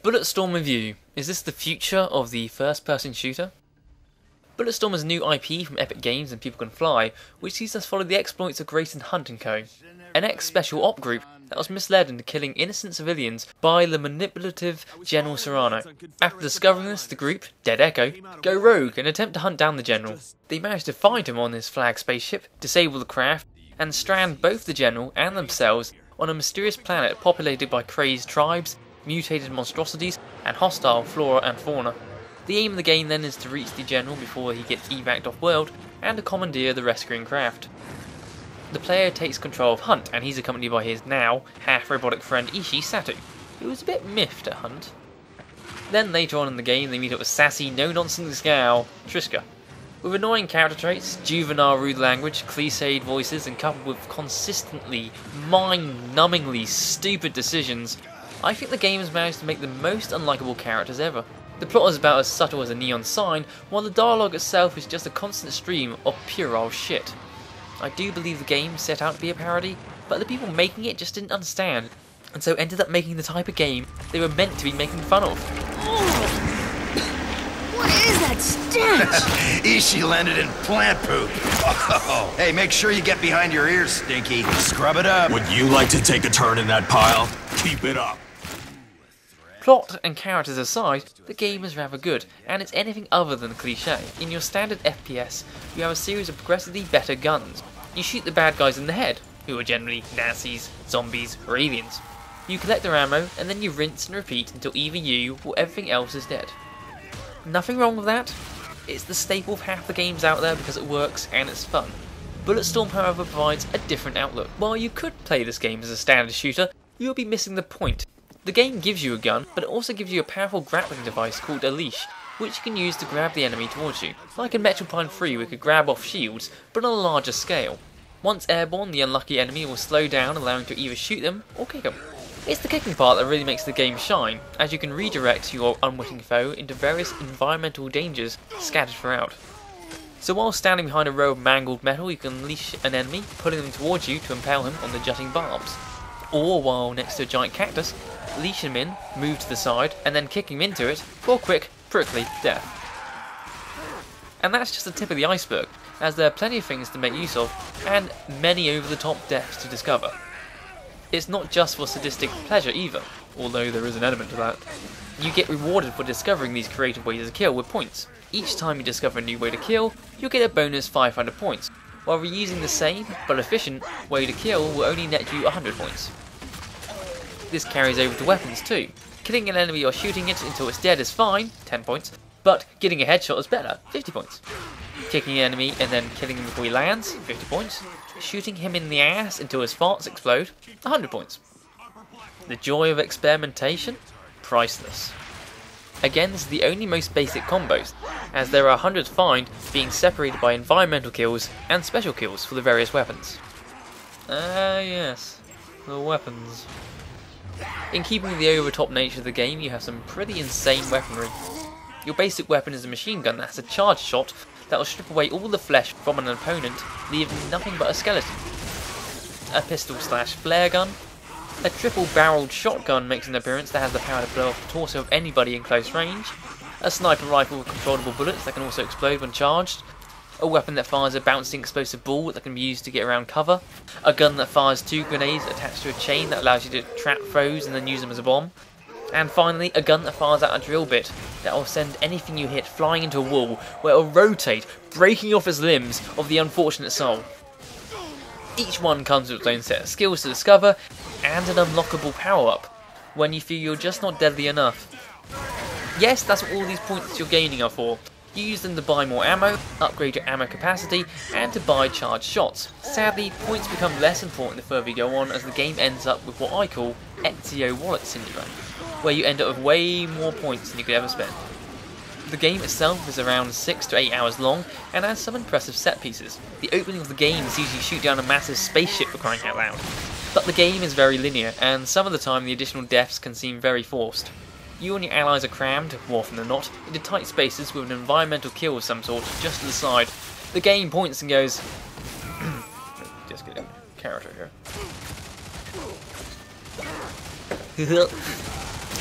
Bulletstorm review. Is this the future of the first-person shooter? Bulletstorm is a new IP from Epic Games and People Can Fly, which sees us follow the exploits of Grayson Hunt & Co., an ex-special op group that was misled into killing innocent civilians by the manipulative General Serrano. After discovering this, the group, Dead Echo, go rogue and attempt to hunt down the General. They manage to find him on his flag spaceship, disable the craft, and strand both the General and themselves on a mysterious planet populated by crazed tribes, mutated monstrosities, and hostile flora and fauna. The aim of the game then is to reach the General before he gets evac'd off-world, and to commandeer the rescuing craft. The player takes control of Hunt, and he's accompanied by his now half-robotic friend Ishi Satu, who is a bit miffed at Hunt. Then later on in the game they meet up with sassy, no-nonsense gal, Triska. With annoying character traits, juvenile rude language, cliched voices, and coupled with consistently, mind-numbingly stupid decisions, I think the game has managed to make the most unlikable characters ever. The plot is about as subtle as a neon sign, while the dialogue itself is just a constant stream of puerile shit. I do believe the game set out to be a parody, but the people making it just didn't understand, and so ended up making the type of game they were meant to be making fun of. What is that stench? Ishi landed in plant poop. Oh. Hey, make sure you get behind your ears, Stinky. Scrub it up. Would you like to take a turn in that pile? Keep it up. Plot and characters aside, the game is rather good, and it's anything other than cliché. In your standard FPS, you have a series of progressively better guns. You shoot the bad guys in the head, who are generally Nazis, zombies, or aliens. You collect their ammo, and then you rinse and repeat until either you or everything else is dead. Nothing wrong with that. It's the staple of half the games out there because it works and it's fun. Bulletstorm, however, provides a different outlook. While you could play this game as a standard shooter, you will be missing the point. The game gives you a gun, but it also gives you a powerful grappling device called a leash, which you can use to grab the enemy towards you. Like in Metal Prime 3 we could grab off shields, but on a larger scale. Once airborne, the unlucky enemy will slow down, allowing you to either shoot them or kick them. It's the kicking part that really makes the game shine, as you can redirect your unwitting foe into various environmental dangers scattered throughout. So while standing behind a row of mangled metal, you can leash an enemy, pulling them towards you to impale him on the jutting barbs. Or while next to a giant cactus, leash him in, move to the side, and then kick him into it for quick, prickly death. And that's just the tip of the iceberg, as there are plenty of things to make use of, and many over-the-top deaths to discover. It's not just for sadistic pleasure either, although there is an element to that. You get rewarded for discovering these creative ways to kill with points. Each time you discover a new way to kill, you'll get a bonus 500 points, while reusing the same, but efficient, way to kill will only net you 100 points. This carries over to weapons too. Killing an enemy or shooting it until it's dead is fine, 10 points, but getting a headshot is better, 50 points. Kicking an enemy and then killing him before he lands, 50 points. Shooting him in the ass until his farts explode, 100 points. The joy of experimentation? Priceless. Again, this is the only most basic combos, as there are 100 find being separated by environmental kills and special kills for the various weapons. Yes, the weapons. In keeping with the over-the-top nature of the game, you have some pretty insane weaponry. Your basic weapon is a machine gun that has a charge shot that will strip away all the flesh from an opponent, leaving nothing but a skeleton. A pistol/flare gun. A triple-barreled shotgun makes an appearance that has the power to blow off the torso of anybody in close range. A sniper rifle with controllable bullets that can also explode when charged. A weapon that fires a bouncing explosive ball that can be used to get around cover. A gun that fires 2 grenades attached to a chain that allows you to trap foes and then use them as a bomb. And finally, a gun that fires out a drill bit that will send anything you hit flying into a wall where it will rotate, breaking off its limbs of the unfortunate soul. Each one comes with its own set of skills to discover and an unlockable power-up when you feel you're just not deadly enough. Yes, that's what all these points you're gaining are for. You use them to buy more ammo, upgrade your ammo capacity, and to buy charged shots. Sadly, points become less important the further you go on, as the game ends up with what I call Ezio Wallet Syndrome, where you end up with way more points than you could ever spend. The game itself is around 6 to 8 hours long, and has some impressive set pieces. The opening of the game sees you shoot down a massive spaceship for crying out loud. But the game is very linear, and some of the time the additional deaths can seem very forced. You and your allies are crammed, more often than not, into tight spaces with an environmental kill of some sort just to the side. The game points and goes... Just get a character here.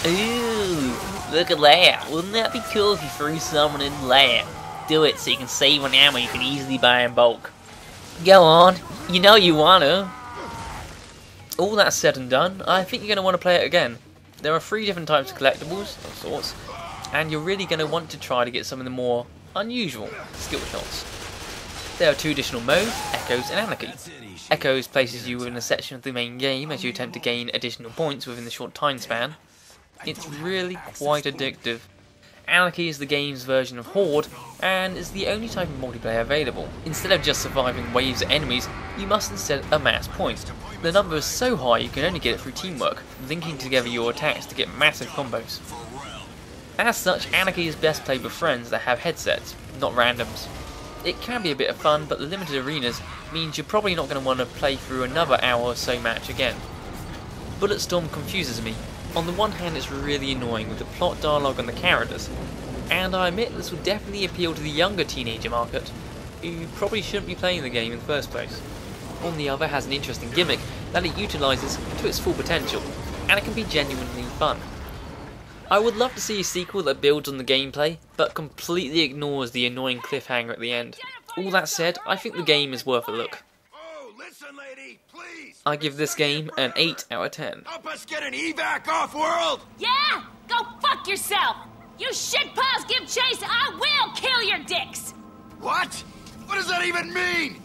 Ooh, look at that. Wouldn't that be cool if you threw someone in there? Do it so you can save on ammo you can easily buy in bulk. Go on, you know you want to. All that said and done, I think you're going to want to play it again. There are 3 different types of collectibles, of sorts, and you're really going to want to try to get some of the more unusual skill shots. There are 2 additional modes, Echoes and Anarchy. Echoes places you within a section of the main game as you attempt to gain additional points within the short time span. It's really quite addictive. Anarchy is the game's version of Horde, and is the only type of multiplayer available. Instead of just surviving waves of enemies, you must instead amass points. The number is so high you can only get it through teamwork, linking together your attacks to get massive combos. As such, Anarchy is best played with friends that have headsets, not randoms. It can be a bit of fun, but the limited arenas means you're probably not going to want to play through another hour or so match again. Bulletstorm confuses me. On the one hand, it's really annoying with the plot dialogue and the characters, and I admit this will definitely appeal to the younger teenager market, who probably shouldn't be playing the game in the first place. On the other, it has an interesting gimmick that it utilises to its full potential, and it can be genuinely fun. I would love to see a sequel that builds on the gameplay, but completely ignores the annoying cliffhanger at the end. All that said, I think the game is worth a look. Listen, lady, please. I give this game an 8 out of 10. Help us get an evac off-world! Yeah? Go fuck yourself! You shitpaws give chase, I will kill your dicks! What? What does that even mean?